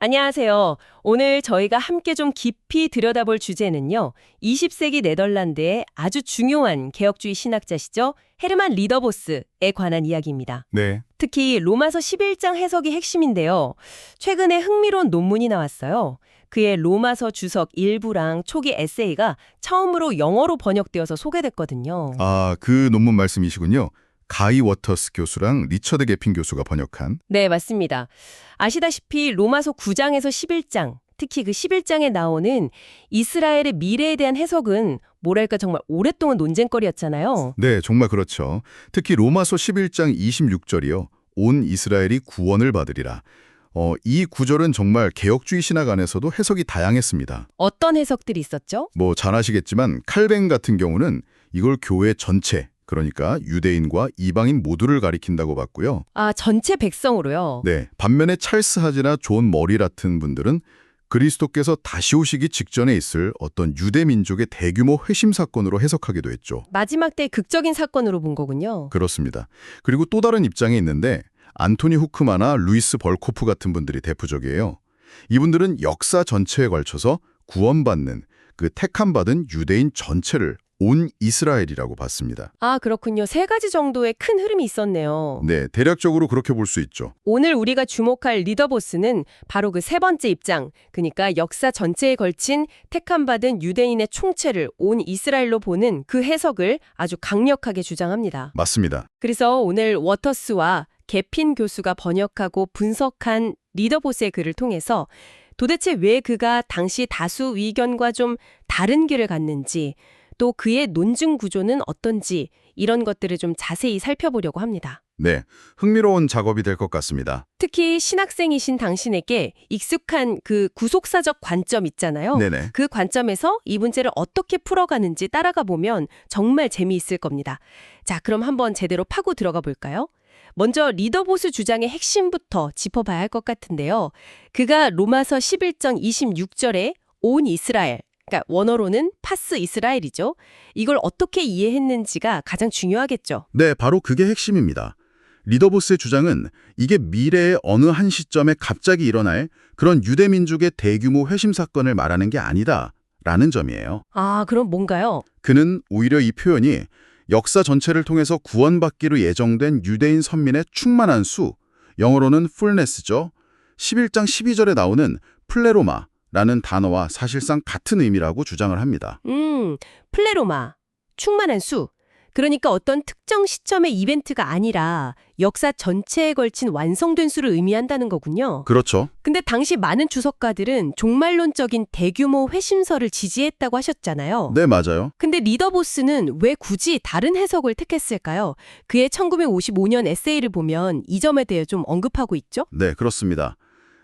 안녕하세요. 오늘 저희가 함께 좀 깊이 들여다볼 주제는요. 20세기 네덜란드의 아주 중요한 개혁주의 신학자시죠. 헤르만 리더보스에 관한 이야기입니다. 네, 특히 로마서 11장 해석이 핵심인데요. 최근에 흥미로운 논문이 나왔어요. 그의 로마서 주석 일부랑 초기 에세이가 처음으로 영어로 번역되어서 소개됐거든요. 그 논문 말씀이시군요. 가이 워터스 교수랑 리처드 게핀 교수가 번역한. 네, 맞습니다. 아시다시피 로마서 9장에서 11장, 특히 그 11장에 나오는 이스라엘의 미래에 대한 해석은 뭐랄까 정말 오랫동안 논쟁거리였잖아요. 네, 정말 그렇죠. 특히 로마서 11장 26절이요. 온 이스라엘이 구원을 받으리라. 이 구절은 정말 개혁주의 신학 안에서도 해석이 다양했습니다. 어떤 해석들이 있었죠? 잘 아시겠지만 칼뱅 같은 경우는 이걸 교회 전체, 그러니까 유대인과 이방인 모두를 가리킨다고 봤고요. 전체 백성으로요. 네, 반면에 찰스 하지나 존 머리 같은 분들은 그리스도께서 다시 오시기 직전에 있을 어떤 유대 민족의 대규모 회심 사건으로 해석하기도 했죠. 마지막 때 극적인 사건으로 본 거군요. 그렇습니다. 그리고 또 다른 입장이 있는데 안토니 후크마나 루이스 벌코프 같은 분들이 대표적이에요. 이분들은 역사 전체에 걸쳐서 구원받는 그 택함받은 유대인 전체를 온 이스라엘이라고 봤습니다. 그렇군요. 세 가지 정도의 큰 흐름이 있었네요. 네, 대략적으로 그렇게 볼 수 있죠. 오늘 우리가 주목할 리더보스는 바로 그 세 번째 입장, 그러니까 역사 전체에 걸친 택함받은 유대인의 총체를 온 이스라엘로 보는 그 해석을 아주 강력하게 주장합니다. 맞습니다. 그래서 오늘 워터스와 게핀 교수가 번역하고 분석한 리더보스의 글을 통해서 도대체 왜 그가 당시 다수 의견과 좀 다른 길을 갔는지, 또 그의 논증 구조는 어떤지 이런 것들을 좀 자세히 살펴보려고 합니다. 네, 흥미로운 작업이 될 것 같습니다. 특히 신학생이신 당신에게 익숙한 그 구속사적 관점 있잖아요. 네네. 그 관점에서 이 문제를 어떻게 풀어가는지 따라가 보면 정말 재미있을 겁니다. 자, 그럼 한번 제대로 파고 들어가 볼까요? 먼저 리더보스 주장의 핵심부터 짚어봐야 할 것 같은데요. 그가 로마서 11장 26절에 온 이스라엘, 그러니까 원어로는 파스 이스라엘이죠. 이걸 어떻게 이해했는지가 가장 중요하겠죠. 네, 바로 그게 핵심입니다. 리더보스의 주장은 이게 미래의 어느 한 시점에 갑자기 일어날 그런 유대민족의 대규모 회심 사건을 말하는 게 아니다라는 점이에요. 그럼 뭔가요? 그는 오히려 이 표현이 역사 전체를 통해서 구원받기로 예정된 유대인 선민의 충만한 수, 영어로는 fullness죠. 11장 12절에 나오는 플레로마라는 단어와 사실상 같은 의미라고 주장을 합니다. 플레로마, 충만한 수. 그러니까 어떤 특정 시점의 이벤트가 아니라 역사 전체에 걸친 완성된 수를 의미한다는 거군요. 그렇죠. 근데 당시 많은 주석가들은 종말론적인 대규모 회심설을 지지했다고 하셨잖아요. 네, 맞아요. 근데 리더보스는 왜 굳이 다른 해석을 택했을까요? 그의 1955년 에세이를 보면 이 점에 대해 좀 언급하고 있죠? 네, 그렇습니다.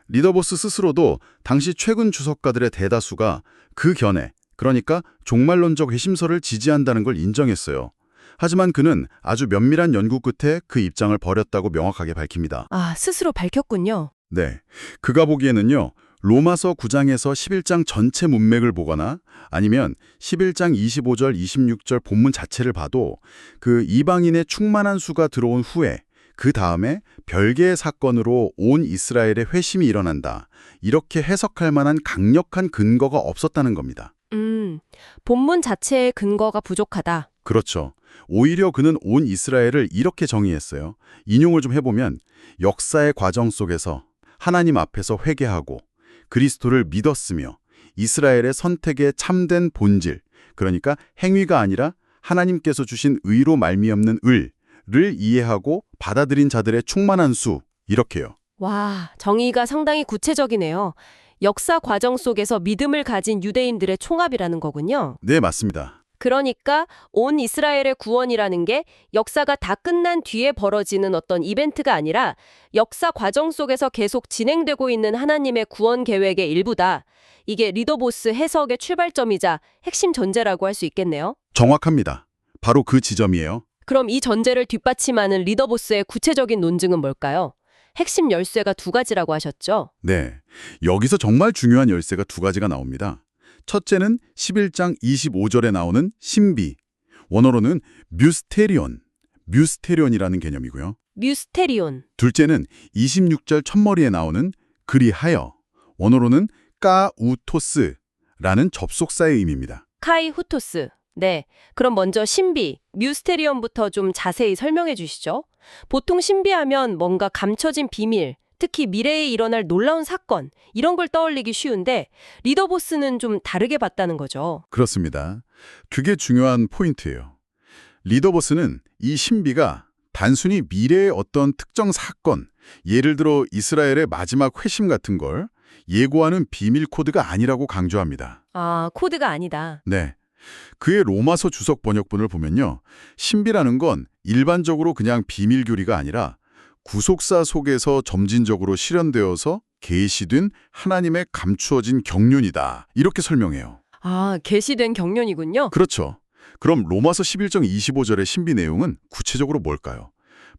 리더보스 스스로도 당시 최근 주석가들의 대다수가 그 견해, 그러니까 종말론적 회심설을 지지한다는 걸 인정했어요. 하지만 그는 아주 면밀한 연구 끝에 그 입장을 버렸다고 명확하게 밝힙니다. 스스로 밝혔군요. 네, 그가 보기에는요. 로마서 9장에서 11장 전체 문맥을 보거나 아니면 11장 25절, 26절 본문 자체를 봐도 그 이방인의 충만한 수가 들어온 후에 그 다음에 별개의 사건으로 온 이스라엘의 회심이 일어난다. 이렇게 해석할 만한 강력한 근거가 없었다는 겁니다. 본문 자체의 근거가 부족하다. 그렇죠. 오히려 그는 온 이스라엘을 이렇게 정의했어요. 인용을 좀 해보면 역사의 과정 속에서 하나님 앞에서 회개하고 그리스도를 믿었으며 이스라엘의 선택의 참된 본질, 그러니까 행위가 아니라 하나님께서 주신 의로 말미암는 을을 이해하고 받아들인 자들의 충만한 수, 이렇게요. 와, 정의가 상당히 구체적이네요. 역사 과정 속에서 믿음을 가진 유대인들의 총합이라는 거군요. 네, 맞습니다. 그러니까 온 이스라엘의 구원이라는 게 역사가 다 끝난 뒤에 벌어지는 어떤 이벤트가 아니라 역사 과정 속에서 계속 진행되고 있는 하나님의 구원 계획의 일부다. 이게 리더보스 해석의 출발점이자 핵심 전제라고 할 수 있겠네요. 정확합니다. 바로 그 지점이에요. 그럼 이 전제를 뒷받침하는 리더보스의 구체적인 논증은 뭘까요? 핵심 열쇠가 두 가지라고 하셨죠? 네, 여기서 정말 중요한 열쇠가 두 가지가 나옵니다. 첫째는 11장 25절에 나오는 신비, 원어로는 뮤스테리온이라는 개념이고요. 뮤스테리온. 둘째는 26절 첫머리에 나오는 그리하여, 원어로는 까우토스라는 접속사의 의미입니다. 카이 후토스. 네. 그럼 먼저 신비, 뮤스테리엄부터 좀 자세히 설명해 주시죠. 보통 신비하면 뭔가 감춰진 비밀, 특히 미래에 일어날 놀라운 사건, 이런 걸 떠올리기 쉬운데 리더보스는 좀 다르게 봤다는 거죠. 그렇습니다. 그게 중요한 포인트예요. 리더보스는 이 신비가 단순히 미래의 어떤 특정 사건, 예를 들어 이스라엘의 마지막 회심 같은 걸 예고하는 비밀 코드가 아니라고 강조합니다. 아, 코드가 아니다. 네. 그의 로마서 주석 번역본을 보면요. 신비라는 건 일반적으로 그냥 비밀 교리가 아니라 구속사 속에서 점진적으로 실현되어서 계시된 하나님의 감추어진 경륜이다. 이렇게 설명해요. 아, 계시된 경륜이군요. 그렇죠. 그럼 로마서 11장 25절의 신비 내용은 구체적으로 뭘까요?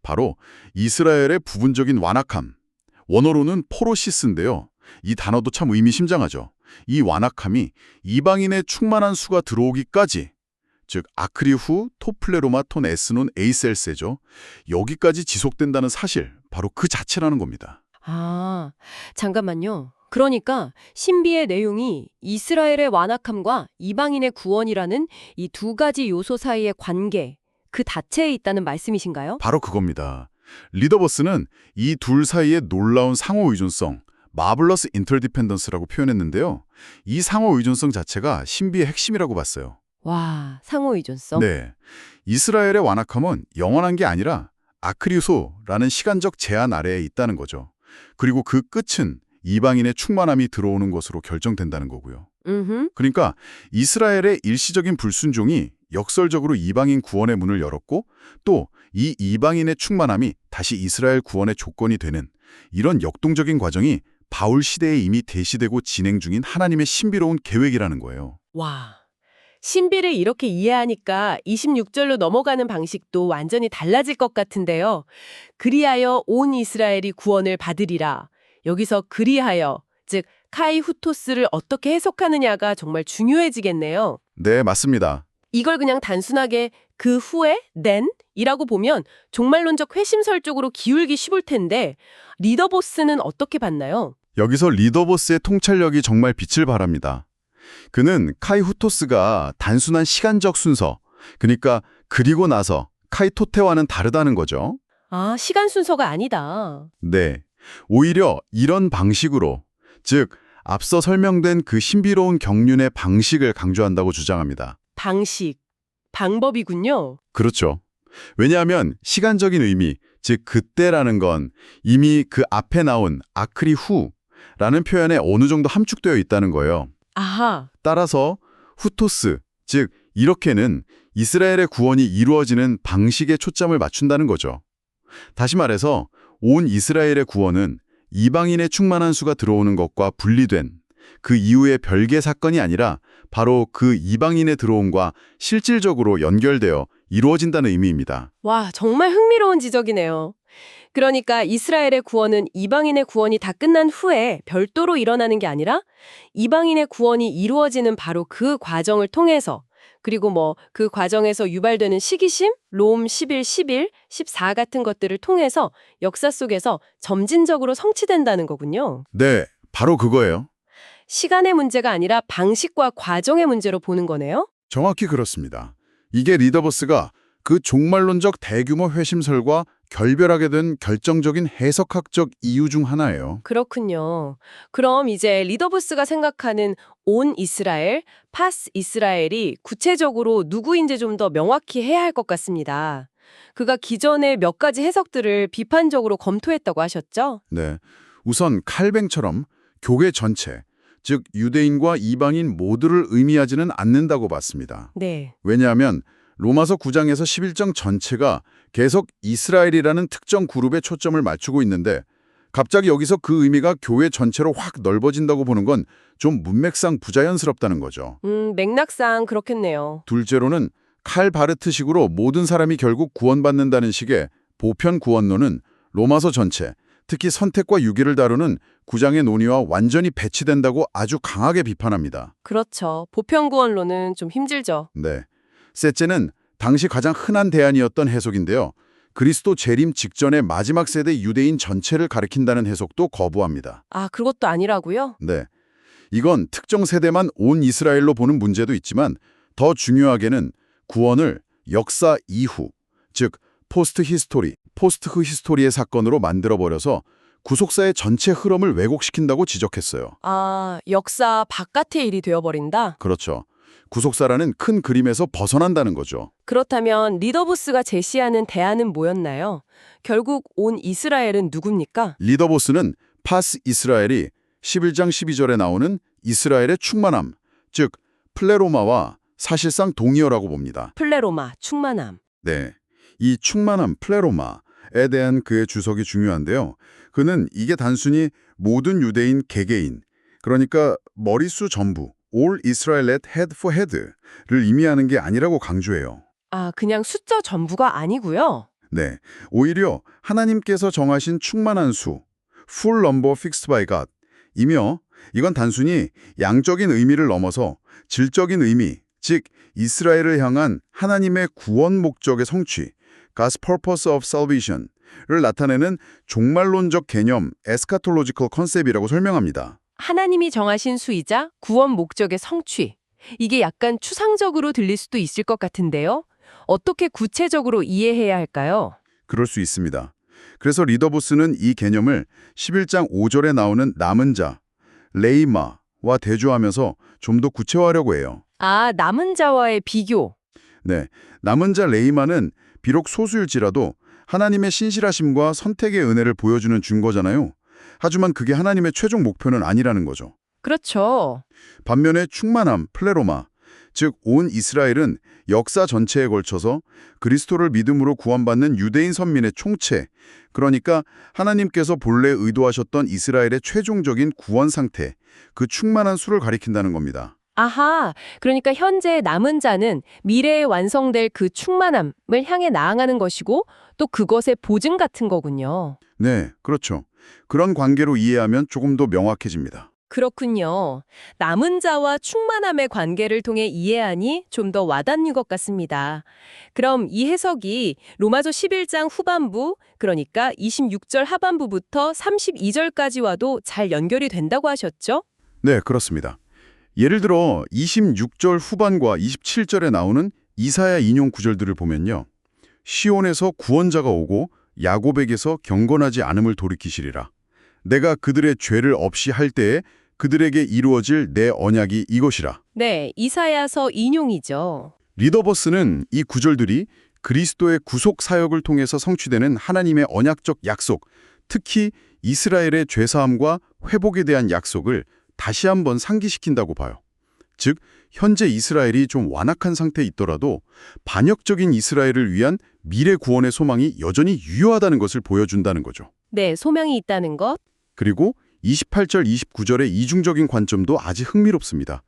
바로 이스라엘의 부분적인 완악함. 원어로는 포로시스인데요. 이 단어도 참 의미심장하죠. 이 완악함이 이방인의 충만한 수가 들어오기까지, 즉 아크리후 토플레로마 톤 에스논 에이셀세죠. 여기까지 지속된다는 사실, 바로 그 자체라는 겁니다. 아, 잠깐만요. 그러니까 신비의 내용이 이스라엘의 완악함과 이방인의 구원이라는 이 두 가지 요소 사이의 관계, 그 자체에 있다는 말씀이신가요? 바로 그겁니다. 리더버스는 이 둘 사이의 놀라운 상호 의존성, 마블러스 인터디펜던스라고 표현했는데요. 이 상호 의존성 자체가 신비의 핵심이라고 봤어요. 와, 상호의존성. 네, 이스라엘의 완악함은 영원한 게 아니라 아크리소라는 시간적 제한 아래에 있다는 거죠. 그리고 그 끝은 이방인의 충만함이 들어오는 것으로 결정된다는 거고요. 그러니까 이스라엘의 일시적인 불순종이 역설적으로 이방인 구원의 문을 열었고 또 이 이방인의 충만함이 다시 이스라엘 구원의 조건이 되는 이런 역동적인 과정이 바울 시대에 이미 대시되고 진행 중인 하나님의 신비로운 계획이라는 거예요. 와, 신비를 이렇게 이해하니까 26절로 넘어가는 방식도 완전히 달라질 것 같은데요. 그리하여 온 이스라엘이 구원을 받으리라. 여기서 그리하여, 즉 카이 후토스를 어떻게 해석하느냐가 정말 중요해지겠네요. 네, 맞습니다. 이걸 그냥 단순하게 그 후에 then 이라고 보면 종말론적 회심설 쪽으로 기울기 쉬울 텐데 리더보스는 어떻게 봤나요? 여기서 리더보스의 통찰력이 정말 빛을 발합니다. 그는 카이 후토스가 단순한 시간적 순서, 그러니까 그리고 나서 카이토테와는 다르다는 거죠. 아, 시간 순서가 아니다. 네, 오히려 이런 방식으로, 즉 앞서 설명된 그 신비로운 경륜의 방식을 강조한다고 주장합니다. 방식, 방법이군요. 그렇죠. 왜냐하면 시간적인 의미, 즉 그때라는 건 이미 그 앞에 나온 아크리후라는 표현에 어느 정도 함축되어 있다는 거예요. 아하, 따라서 후토스, 즉 이렇게는 이스라엘의 구원이 이루어지는 방식에 초점을 맞춘다는 거죠. 다시 말해서 온 이스라엘의 구원은 이방인의 충만한 수가 들어오는 것과 분리된 그 이후의 별개 사건이 아니라 바로 그 이방인의 들어옴과 실질적으로 연결되어 이루어진다는 의미입니다. 와, 정말 흥미로운 지적이네요. 그러니까 이스라엘의 구원은 이방인의 구원이 다 끝난 후에 별도로 일어나는 게 아니라 이방인의 구원이 이루어지는 바로 그 과정을 통해서 그리고 그 과정에서 유발되는 시기심, 롬 11, 11, 14 같은 것들을 통해서 역사 속에서 점진적으로 성취된다는 거군요. 네, 바로 그거예요. 시간의 문제가 아니라 방식과 과정의 문제로 보는 거네요? 정확히 그렇습니다. 이게 리더버스가 그 종말론적 대규모 회심설과 결별하게 된 결정적인 해석학적 이유 중 하나예요. 그렇군요. 그럼 이제 리더부스가 생각하는 온 이스라엘, 파스 이스라엘이 구체적으로 누구인지 좀 더 명확히 해야 할 것 같습니다. 그가 기존의 몇 가지 해석들을 비판적으로 검토했다고 하셨죠? 네, 우선 칼뱅처럼 교회 전체, 즉 유대인과 이방인 모두를 의미하지는 않는다고 봤습니다. 네. 왜냐하면 로마서 9장에서 11장 전체가 계속 이스라엘이라는 특정 그룹에 초점을 맞추고 있는데 갑자기 여기서 그 의미가 교회 전체로 확 넓어진다고 보는 건 좀 문맥상 부자연스럽다는 거죠. 맥락상 그렇겠네요. 둘째로는 칼 바르트식으로 모든 사람이 결국 구원받는다는 식의 보편 구원론은 로마서 전체, 특히 선택과 유기를 다루는 9장의 논의와 완전히 배치된다고 아주 강하게 비판합니다. 그렇죠. 보편구원론은 좀 힘들죠. 네. 셋째는 당시 가장 흔한 대안이었던 해석인데요. 그리스도 재림 직전의 마지막 세대 유대인 전체를 가리킨다는 해석도 거부합니다. 아, 그것도 아니라고요? 네. 이건 특정 세대만 온 이스라엘로 보는 문제도 있지만 더 중요하게는 구원을 역사 이후, 즉 포스트 히스토리의 사건으로 만들어버려서 구속사의 전체 흐름을 왜곡시킨다고 지적했어요. 아, 역사 바깥의 일이 되어버린다? 그렇죠. 구속사라는 큰 그림에서 벗어난다는 거죠. 그렇다면 리더보스가 제시하는 대안은 뭐였나요? 결국 온 이스라엘은 누굽니까? 리더보스는 파스 이스라엘이 11장 12절에 나오는 이스라엘의 충만함, 즉 플레로마와 사실상 동의어라고 봅니다. 플레로마, 충만함. 네, 이 충만함 플레로마에 대한 그의 주석이 중요한데요. 그는 이게 단순히 모든 유대인 개개인, 그러니까 머릿수 전부, all Israel at head for head를 의미하는 게 아니라고 강조해요. 아, 그냥 숫자 전부가 아니고요. 네, 오히려 하나님께서 정하신 충만한 수, full number fixed by God, 이며 이건 단순히 양적인 의미를 넘어서 질적인 의미, 즉 이스라엘을 향한 하나님의 구원 목적의 성취, God's purpose of salvation을 나타내는 종말론적 개념, 에스카톨로지컬 컨셉이라고 설명합니다. 하나님이 정하신 수이자 구원 목적의 성취. 이게 약간 추상적으로 들릴 수도 있을 것 같은데요. 어떻게 구체적으로 이해해야 할까요? 그럴 수 있습니다. 그래서 리더보스는 이 개념을 11장 5절에 나오는 남은 자, 레이마와 대조하면서 좀 더 구체화하려고 해요. 아, 남은 자와의 비교. 네, 남은 자 레이마는 비록 소수일지라도 하나님의 신실하심과 선택의 은혜를 보여주는 증거잖아요. 하지만 그게 하나님의 최종 목표는 아니라는 거죠. 그렇죠. 반면에 충만함, 플레로마, 즉 온 이스라엘은 역사 전체에 걸쳐서 그리스도를 믿음으로 구원받는 유대인 선민의 총체, 그러니까 하나님께서 본래 의도하셨던 이스라엘의 최종적인 구원 상태, 그 충만한 수를 가리킨다는 겁니다. 아하, 그러니까 현재 남은 자는 미래에 완성될 그 충만함을 향해 나아가는 것이고 또 그것의 보증 같은 거군요. 네, 그렇죠. 그런 관계로 이해하면 조금 더 명확해집니다. 그렇군요. 남은 자와 충만함의 관계를 통해 이해하니 좀 더 와닿는 것 같습니다. 그럼 이 해석이 로마서 11장 후반부, 그러니까 26절 하반부부터 32절까지와도 잘 연결이 된다고 하셨죠? 네, 그렇습니다. 예를 들어 26절 후반과 27절에 나오는 이사야 인용 구절들을 보면요. 시온에서 구원자가 오고 야곱에게서 경건하지 않음을 돌이키시리라. 내가 그들의 죄를 없이 할 때에 그들에게 이루어질 내 언약이 이것이라. 네, 이사야서 인용이죠. 리더버스는 이 구절들이 그리스도의 구속 사역을 통해서 성취되는 하나님의 언약적 약속, 특히 이스라엘의 죄사함과 회복에 대한 약속을 다시 한번 상기시킨다고 봐요. 즉, 현재 이스라엘이 좀 완악한 상태에 있더라도 반역적인 이스라엘을 위한 미래 구원의 소망이 여전히 유효하다는 것을 보여준다는 거죠. 네, 소명이 있다는 것. 그리고 28절, 29절의 이중적인 관점도 아주 흥미롭습니다.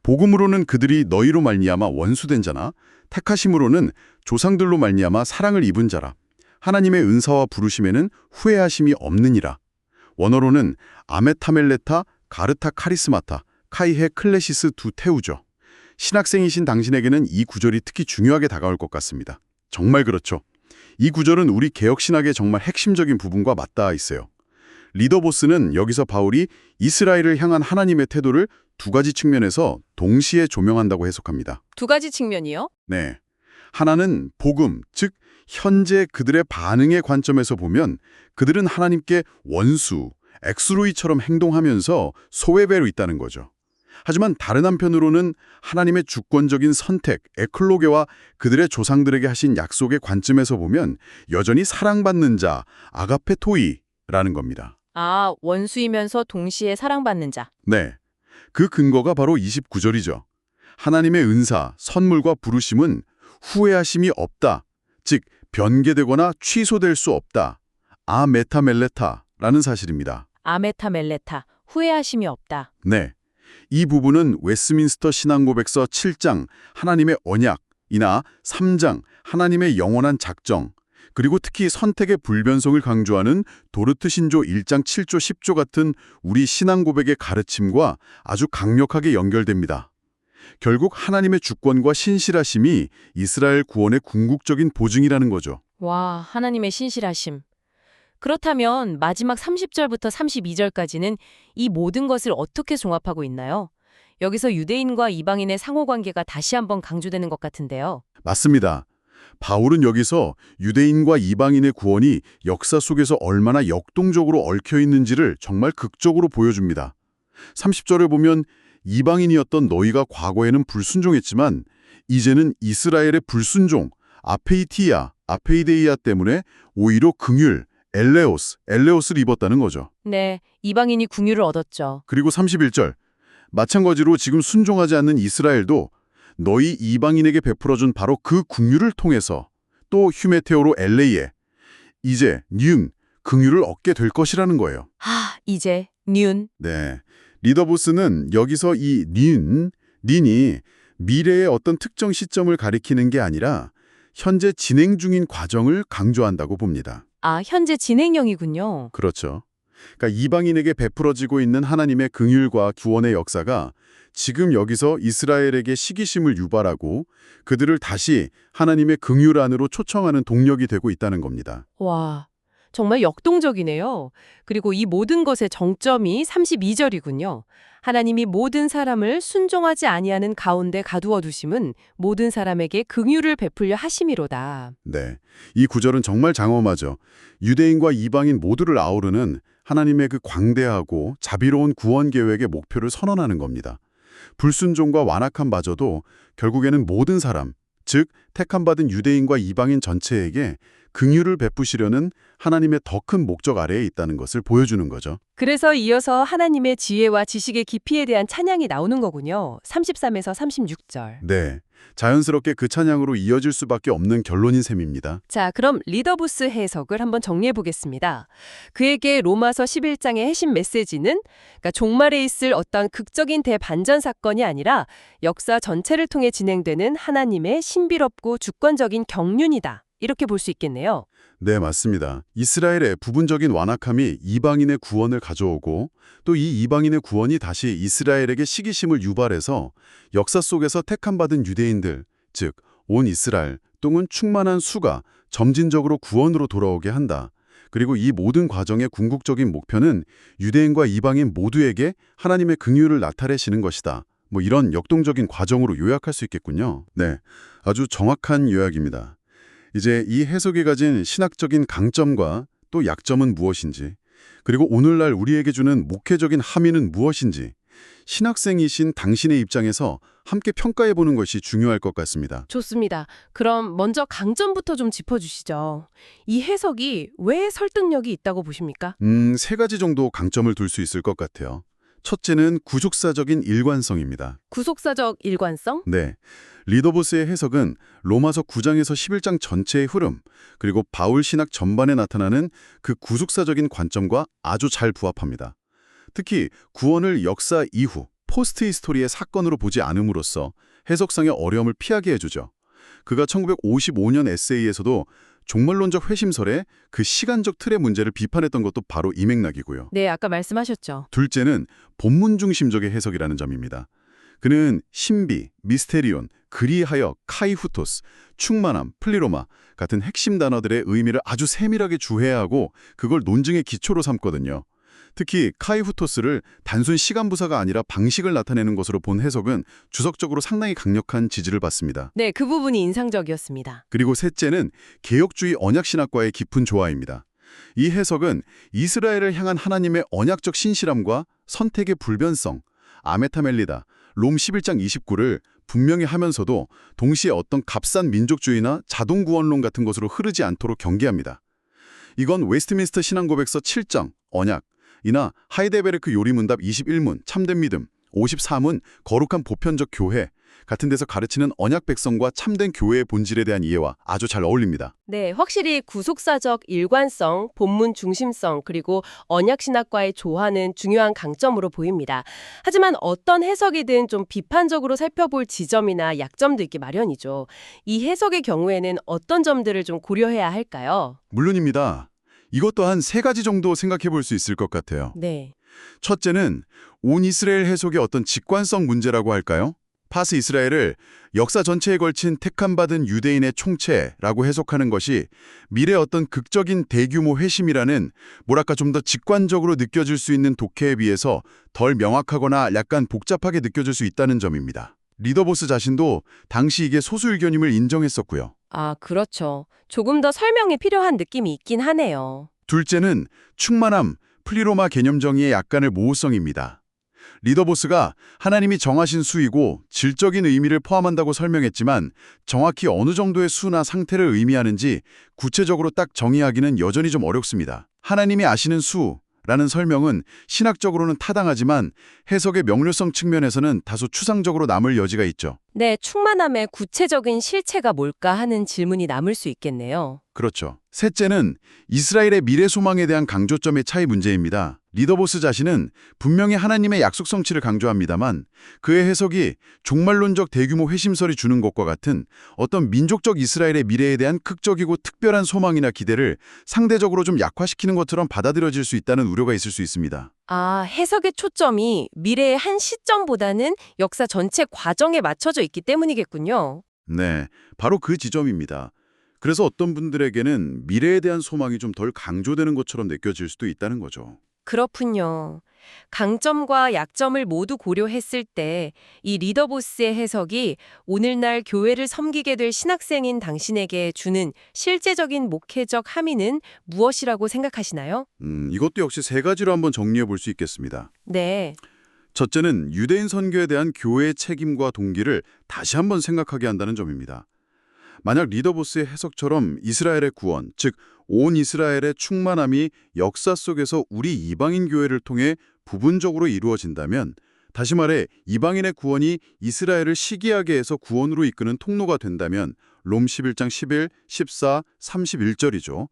복음으로는 그들이 너희로 말미암아 원수된 자나 택하심으로는 조상들로 말미암아 사랑을 입은 자라. 하나님의 은사와 부르심에는 후회하심이 없느니라. 원어로는 아메타멜레타 가르타 카리스마타 카이헤 클레시스 두 테우죠. 신학생이신 당신에게는 이 구절이 특히 중요하게 다가올 것 같습니다. 정말 그렇죠. 이 구절은 우리 개혁신학의 정말 핵심적인 부분과 맞닿아 있어요. 리더보스는 여기서 바울이 이스라엘을 향한 하나님의 태도를 두 가지 측면에서 동시에 조명한다고 해석합니다. 두 가지 측면이요? 네. 하나는 복음, 즉 현재 그들의 반응의 관점에서 보면 그들은 하나님께 원수, 엑스루이처럼 행동하면서 소외배로 있다는 거죠. 하지만 다른 한편으로는 하나님의 주권적인 선택, 에클로게와 그들의 조상들에게 하신 약속의 관점에서 보면 여전히 사랑받는 자, 아가페토이라는 겁니다. 아, 원수이면서 동시에 사랑받는 자. 네. 그 근거가 바로 29절이죠. 하나님의 은사, 선물과 부르심은 후회하심이 없다. 즉, 변개되거나 취소될 수 없다. 아메타멜레타라는 사실입니다. 아메타멜레타, 후회하심이 없다. 네. 이 부분은 웨스민스터 신앙고백서 7장 하나님의 언약이나 3장 하나님의 영원한 작정, 그리고 특히 선택의 불변성을 강조하는 도르트 신조 1장 7조 10조 같은 우리 신앙고백의 가르침과 아주 강력하게 연결됩니다. 결국 하나님의 주권과 신실하심이 이스라엘 구원의 궁극적인 보증이라는 거죠. 와, 하나님의 신실하심. 그렇다면 마지막 30절부터 32절까지는 이 모든 것을 어떻게 종합하고 있나요? 여기서 유대인과 이방인의 상호관계가 다시 한번 강조되는 것 같은데요. 맞습니다. 바울은 여기서 유대인과 이방인의 구원이 역사 속에서 얼마나 역동적으로 얽혀 있는지를 정말 극적으로 보여줍니다. 30절에 보면 이방인이었던 너희가 과거에는 불순종했지만 이제는 이스라엘의 불순종, 아페이데이아 때문에 오히려 긍휼, 엘레오스를 입었다는 거죠. 네, 이방인이 궁유를 얻었죠. 그리고 31절, 마찬가지로 지금 순종하지 않는 이스라엘도 너희 이방인에게 베풀어준 바로 그 긍휼을 통해서 또 휴메테오로 엘레이에 이제 긍휼을 얻게 될 것이라는 거예요. 이제 뉴. 네, 리더보스는 여기서 이 닌이 미래의 어떤 특정 시점을 가리키는 게 아니라 현재 진행 중인 과정을 강조한다고 봅니다. 현재 진행형이군요. 그렇죠. 그러니까 이방인에게 베풀어지고 있는 하나님의 긍휼과 구원의 역사가 지금 여기서 이스라엘에게 시기심을 유발하고 그들을 다시 하나님의 긍휼 안으로 초청하는 동력이 되고 있다는 겁니다. 와, 정말 역동적이네요. 그리고 이 모든 것의 정점이 32절이군요. 하나님이 모든 사람을 순종하지 아니하는 가운데 가두어 두심은 모든 사람에게 긍휼을 베풀려 하심이로다. 네, 이 구절은 정말 장엄하죠. 유대인과 이방인 모두를 아우르는 하나님의 그 광대하고 자비로운 구원 계획의 목표를 선언하는 겁니다. 불순종과 완악함마저도 결국에는 모든 사람, 즉 택함받은 유대인과 이방인 전체에게 긍휼을 베푸시려는 하나님의 더 큰 목적 아래에 있다는 것을 보여주는 거죠. 그래서 이어서 하나님의 지혜와 지식의 깊이에 대한 찬양이 나오는 거군요. 33에서 36절. 네, 자연스럽게 그 찬양으로 이어질 수밖에 없는 결론인 셈입니다. 자, 그럼 리더부스 해석을 한번 정리해 보겠습니다. 그에게 로마서 11장의 핵심 메시지는 그러니까 종말에 있을 어떤 극적인 대반전 사건이 아니라 역사 전체를 통해 진행되는 하나님의 신비롭고 주권적인 경륜이다. 이렇게 볼 수 있겠네요. 네, 맞습니다. 이스라엘의 부분적인 완악함이 이방인의 구원을 가져오고 또 이 이방인의 구원이 다시 이스라엘에게 시기심을 유발해서 역사 속에서 택함받은 유대인들, 즉 온 이스라엘 또는 충만한 수가 점진적으로 구원으로 돌아오게 한다. 그리고 이 모든 과정의 궁극적인 목표는 유대인과 이방인 모두에게 하나님의 긍휼을 나타내시는 것이다. 이런 역동적인 과정으로 요약할 수 있겠군요. 네, 아주 정확한 요약입니다. 이제 이 해석이 가진 신학적인 강점과 또 약점은 무엇인지, 그리고 오늘날 우리에게 주는 목회적인 함의는 무엇인지 신학생이신 당신의 입장에서 함께 평가해보는 것이 중요할 것 같습니다. 좋습니다. 그럼 먼저 강점부터 좀 짚어주시죠. 이 해석이 왜 설득력이 있다고 보십니까? 세 가지 정도 강점을 둘 수 있을 것 같아요. 첫째는 구속사적인 일관성입니다. 구속사적 일관성? 네, 리더보스의 해석은 로마서 9장에서 11장 전체의 흐름, 그리고 바울 신학 전반에 나타나는 그 구속사적인 관점과 아주 잘 부합합니다. 특히 구원을 역사 이후, 포스트 히스토리의 사건으로 보지 않음으로써 해석상의 어려움을 피하게 해주죠. 그가 1955년 에세이에서도 종말론적 회심설의 그 시간적 틀의 문제를 비판했던 것도 바로 이 맥락이고요. 네, 아까 말씀하셨죠. 둘째는 본문 중심적의 해석이라는 점입니다. 그는 신비, 미스테리온, 그리하여, 카이후토스, 충만함, 플리로마 같은 핵심 단어들의 의미를 아주 세밀하게 주해하고 그걸 논증의 기초로 삼거든요. 특히 카이후토스를 단순 시간부사가 아니라 방식을 나타내는 것으로 본 해석은 주석적으로 상당히 강력한 지지를 받습니다. 네, 그 부분이 인상적이었습니다. 그리고 셋째는 개혁주의 언약신학과의 깊은 조화입니다. 이 해석은 이스라엘을 향한 하나님의 언약적 신실함과 선택의 불변성, 아메타멜리다, 롬 11장 29를 분명히 하면서도 동시에 어떤 값싼 민족주의나 자동구원론 같은 것으로 흐르지 않도록 경계합니다. 이건 웨스트민스터 신앙고백서 7장, 언약, 이나 하이데베르크 요리문답 21문, 참된 믿음, 53문, 거룩한 보편적 교회 같은 데서 가르치는 언약 백성과 참된 교회의 본질에 대한 이해와 아주 잘 어울립니다. 네, 확실히 구속사적 일관성, 본문 중심성, 그리고 언약신학과의 조화는 중요한 강점으로 보입니다. 하지만 어떤 해석이든 좀 비판적으로 살펴볼 지점이나 약점도 있기 마련이죠. 이 해석의 경우에는 어떤 점들을 좀 고려해야 할까요? 물론입니다. 이것도 한 3가지 정도 생각해 볼 수 있을 것 같아요. 네. 첫째는 온 이스라엘 해석의 어떤 직관성 문제라고 할까요? 파스 이스라엘을 역사 전체에 걸친 택함받은 유대인의 총체라고 해석하는 것이 미래의 어떤 극적인 대규모 회심이라는 뭐랄까 좀 더 직관적으로 느껴질 수 있는 독해에 비해서 덜 명확하거나 약간 복잡하게 느껴질 수 있다는 점입니다. 리더보스 자신도 당시 이게 소수 의견임을 인정했었고요. 아, 그렇죠. 조금 더 설명이 필요한 느낌이 있긴 하네요. 둘째는 충만함, 플리로마 개념 정의의 약간의 모호성입니다. 리더보스가 하나님이 정하신 수이고 질적인 의미를 포함한다고 설명했지만 정확히 어느 정도의 수나 상태를 의미하는지 구체적으로 딱 정의하기는 여전히 좀 어렵습니다. 하나님이 아시는 수라는 설명은 신학적으로는 타당하지만 해석의 명료성 측면에서는 다소 추상적으로 남을 여지가 있죠. 네, 충만함의 구체적인 실체가 뭘까 하는 질문이 남을 수 있겠네요. 그렇죠. 셋째는 이스라엘의 미래 소망에 대한 강조점의 차이 문제입니다. 리더보스 자신은 분명히 하나님의 약속 성취를 강조합니다만 그의 해석이 종말론적 대규모 회심설이 주는 것과 같은 어떤 민족적 이스라엘의 미래에 대한 극적이고 특별한 소망이나 기대를 상대적으로 좀 약화시키는 것처럼 받아들여질 수 있다는 우려가 있을 수 있습니다. 아, 해석의 초점이 미래의 한 시점보다는 역사 전체 과정에 맞춰져 있기 때문이겠군요. 네, 바로 그 지점입니다. 그래서 어떤 분들에게는 미래에 대한 소망이 좀 덜 강조되는 것처럼 느껴질 수도 있다는 거죠. 그렇군요. 강점과 약점을 모두 고려했을 때 이 리더보스의 해석이 오늘날 교회를 섬기게 될 신학생인 당신에게 주는 실제적인 목회적 함의는 무엇이라고 생각하시나요? 이것도 역시 세 가지로 한번 정리해 볼 수 있겠습니다. 네. 첫째는 유대인 선교에 대한 교회의 책임과 동기를 다시 한번 생각하게 한다는 점입니다. 만약 리더보스의 해석처럼 이스라엘의 구원, 즉 온 이스라엘의 충만함이 역사 속에서 우리 이방인 교회를 통해 부분적으로 이루어진다면 다시 말해 이방인의 구원이 이스라엘을 시기하게 해서 구원으로 이끄는 통로가 된다면 롬 11장 11, 14, 31절이죠.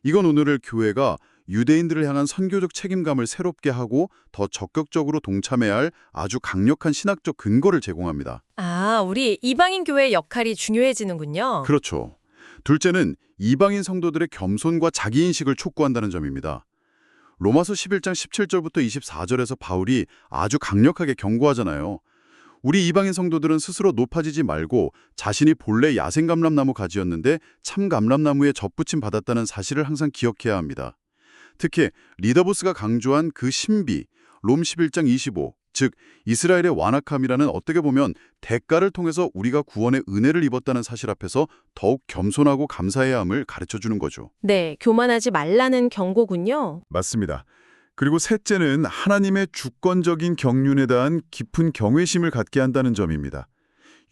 이건 오늘의 교회가 유대인들을 향한 선교적 책임감을 새롭게 하고 더 적극적으로 동참해야 할 아주 강력한 신학적 근거를 제공합니다. 아, 우리 이방인 교회의 역할이 중요해지는군요. 그렇죠. 둘째는 이방인 성도들의 겸손과 자기인식을 촉구한다는 점입니다. 로마서 11장 17절부터 24절에서 바울이 아주 강력하게 경고하잖아요. 우리 이방인 성도들은 스스로 높아지지 말고 자신이 본래 야생감람나무 가지였는데 참감람나무에 접붙임 받았다는 사실을 항상 기억해야 합니다. 특히 리더보스가 강조한 그 신비, 롬 11장 25, 즉 이스라엘의 완악함이라는 어떻게 보면 대가를 통해서 우리가 구원의 은혜를 입었다는 사실 앞에서 더욱 겸손하고 감사해야 함을 가르쳐주는 거죠. 네, 교만하지 말라는 경고군요. 맞습니다. 그리고 셋째는 하나님의 주권적인 경륜에 대한 깊은 경외심을 갖게 한다는 점입니다.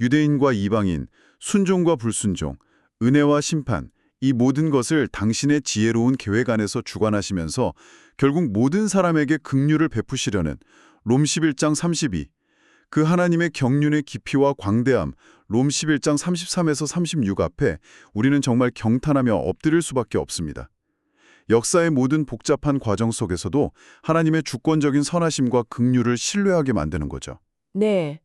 유대인과 이방인, 순종과 불순종, 은혜와 심판, 이 모든 것을 당신의 지혜로운 계획 안에서 주관하시면서 결국 모든 사람에게 긍휼을 베푸시려는 롬 11장 32, 그 하나님의 경륜의 깊이와 광대함, 롬 11장 33에서 36 앞에 우리는 정말 경탄하며 엎드릴 수밖에 없습니다. 역사의 모든 복잡한 과정 속에서도 하나님의 주권적인 선하심과 긍휼을 신뢰하게 만드는 거죠. 네.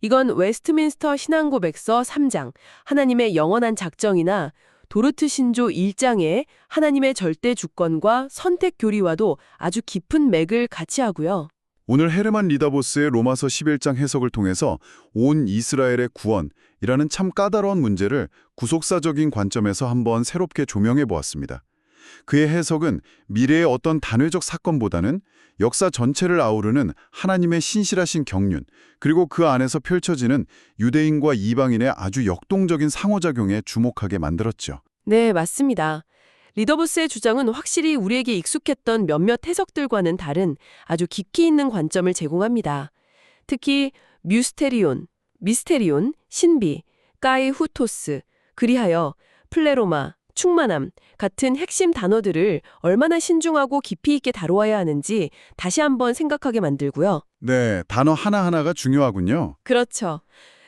이건 웨스트민스터 신앙고백서 3장, 하나님의 영원한 작정이나 도르트 신조 1장의 하나님의 절대 주권과 선택 교리와도 아주 깊은 맥을 같이 하고요. 오늘 헤르만 리더보스의 로마서 11장 해석을 통해서 온 이스라엘의 구원이라는 참 까다로운 문제를 구속사적인 관점에서 한번 새롭게 조명해 보았습니다. 그의 해석은 미래의 어떤 단회적 사건보다는 역사 전체를 아우르는 하나님의 신실하신 경륜, 그리고 그 안에서 펼쳐지는 유대인과 이방인의 아주 역동적인 상호작용에 주목하게 만들었죠. 네, 맞습니다. 리더보스의 주장은 확실히 우리에게 익숙했던 몇몇 해석들과는 다른 아주 깊이 있는 관점을 제공합니다. 특히 미스테리온, 신비, 까이 후토스, 그리하여 플레로마, 충만함 같은 핵심 단어들을 얼마나 신중하고 깊이 있게 다루어야 하는지 다시 한번 생각하게 만들고요. 네, 단어 하나하나가 중요하군요. 그렇죠.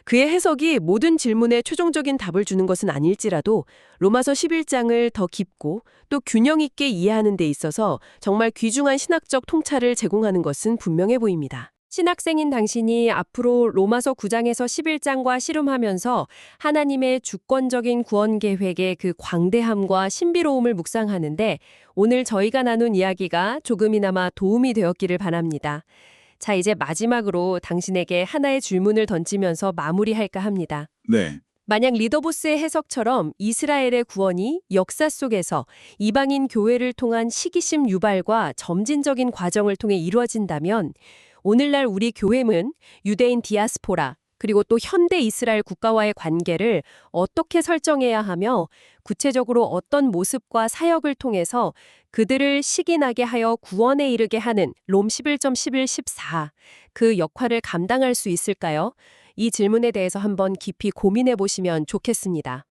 그의 해석이 모든 질문에 최종적인 답을 주는 것은 아닐지라도 로마서 11장을 더 깊고 또 균형 있게 이해하는 데 있어서 정말 귀중한 신학적 통찰을 제공하는 것은 분명해 보입니다. 신학생인 당신이 앞으로 로마서 9장에서 11장과 씨름하면서 하나님의 주권적인 구원 계획의 그 광대함과 신비로움을 묵상하는데 오늘 저희가 나눈 이야기가 조금이나마 도움이 되었기를 바랍니다. 자, 이제 마지막으로 당신에게 하나의 질문을 던지면서 마무리할까 합니다. 네. 만약 리더보스의 해석처럼 이스라엘의 구원이 역사 속에서 이방인 교회를 통한 시기심 유발과 점진적인 과정을 통해 이루어진다면 오늘날 우리 교회는 유대인 디아스포라 그리고 또 현대 이스라엘 국가와의 관계를 어떻게 설정해야 하며 구체적으로 어떤 모습과 사역을 통해서 그들을 식인하게 하여 구원에 이르게 하는 롬 11.11.14 그 역할을 감당할 수 있을까요? 이 질문에 대해서 한번 깊이 고민해 보시면 좋겠습니다.